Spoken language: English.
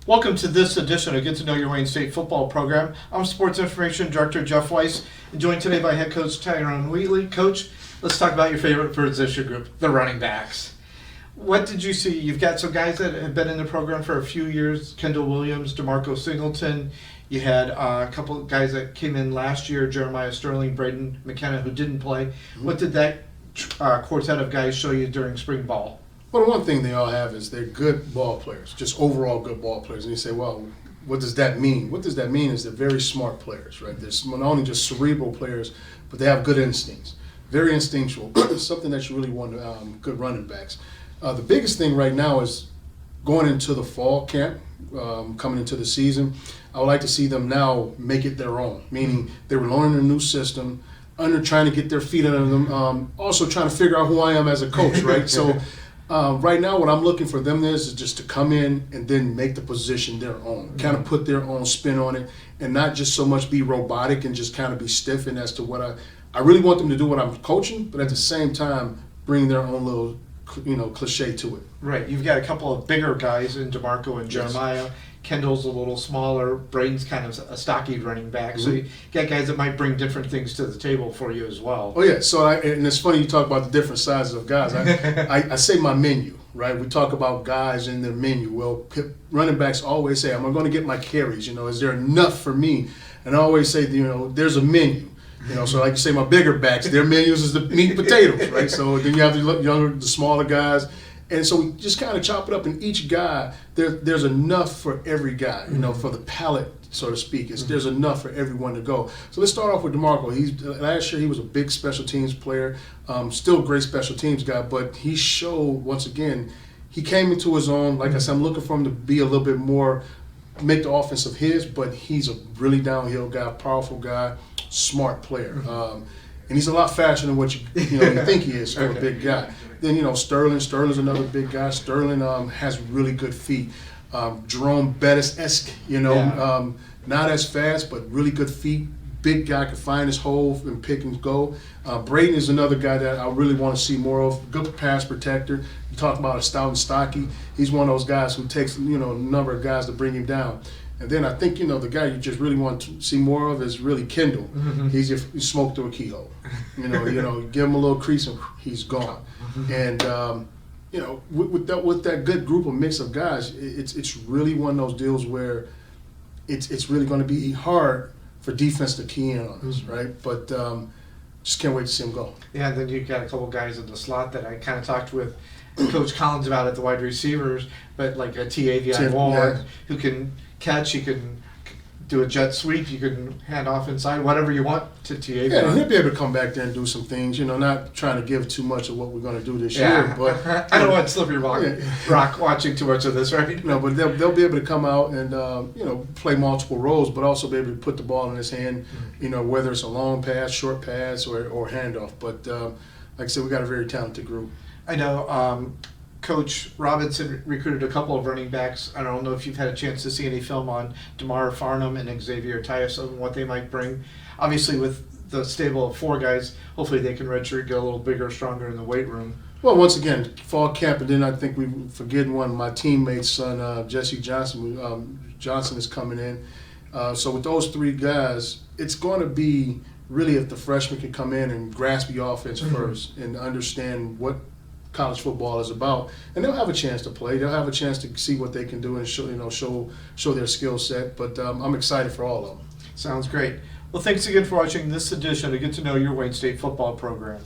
Welcome to this edition of Get to Know Your Wayne State football program. I'm Sports Information Director Jeff Weiss, and joined today by head coach Tyrone Wheatley. Coach, let's talk about your favorite position group, the running backs. What did you see? You've got some guys that have been in the program for a few years, Kendall Williams, DeMarco Singleton. You had a couple of guys that came in last year, Jeremiah Sterling, Braden McKenna, who didn't play. Mm-hmm. What did that quartet of guys show you during spring ball? Well, the one thing they all have is they're good ball players, just overall good ball players. And you say, well, what does that mean? What does that mean is they're very smart players, right? They're not only just cerebral players, but they have good instincts, very instinctual, something that you really want, good running backs. The biggest thing right now is going into the fall camp, coming into the season. I would like to see them now make it their own, meaning they were learning a new system, trying to get their feet under them, also trying to figure out who I am as a coach, right? So. Right now, what I'm looking for them is just to come in and then make the position their own, kind of put their own spin on it, and not just so much be robotic and just kind of be stiffened as to what I really want them to do what I'm coaching, but at the same time bring their own little, cliche to it. Right. You've got a couple of bigger guys in DeMarco and Jeremiah. Yes. Kendall's a little smaller. Braden's kind of a stocky running back. Mm-hmm. So you got guys that might bring different things to the table for you as well. Oh, yeah. So, and it's funny you talk about the different sizes of guys. I say my menu, right? We talk about guys in their menu. Well, running backs always say, am I going to get my carries? Is there enough for me? And I always say, there's a menu. So like you say, my bigger backs, their menus is the meat and potatoes, right? So then you have the smaller guys. And so we just kind of chop it up, and each guy, there's enough for every guy, for the palate, so to speak. There's enough for everyone to go. So let's start off with DeMarco. Last year he was a big special teams player, still a great special teams guy, but he showed, once again, he came into his own. Like I said, I'm looking for him to be a little bit more, make the offense of his, but he's a really downhill guy, powerful guy, smart player. And he's a lot faster than what you think he is for a big guy. Then, Sterling's another big guy. Sterling has really good feet. Jerome Bettis-esque, not as fast, but really good feet. Big guy, can find his hole and pick and go. Braden is another guy that I really want to see more of. Good pass protector. You talk about a stout and stocky. He's one of those guys who takes, a number of guys to bring him down. And then I think, the guy you just really want to see more of is really Kendall. Mm-hmm. He's you smoke through a keyhole. Give him a little crease and he's gone. Mm-hmm. And, with that good group of mix of guys, it's really one of those deals where it's really going to be hard for defense to key in on us, right? But just can't wait to see him go. Yeah, and then you've got a couple guys in the slot that I kind of talked with Coach Collins about at the wide receivers, but like a T.A.V.I. Ward who can catch, you can do a jet sweep, you can hand off inside, whatever you want to T.A.V.I. Yeah, and he'll be able to come back there and do some things, not trying to give too much of what we're going to do this year. But I don't want slippery rock watching too much of this, right? No, but they'll be able to come out and, play multiple roles, but also be able to put the ball in his hand, whether it's a long pass, short pass, or handoff. But like I said, we got a very talented group. I know Coach Robinson recruited a couple of running backs. I don't know if you've had a chance to see any film on DeMar Farnham and Xavier Tyus and what they might bring. Obviously, with the stable of four guys, hopefully they can redshirt, get a little bigger, stronger in the weight room. Well, once again, fall camp, and then I think we forget one. My teammate's son, Jesse Johnson. Johnson is coming in. So with those three guys, it's going to be really if the freshmen can come in and grasp the offense first and understand what college football is about, and they'll have a chance to play. They'll have a chance to see what they can do and show their skill set. But I'm excited for all of them. Sounds great. Well, thanks again for watching this edition of Get to Know Your Wayne State football program.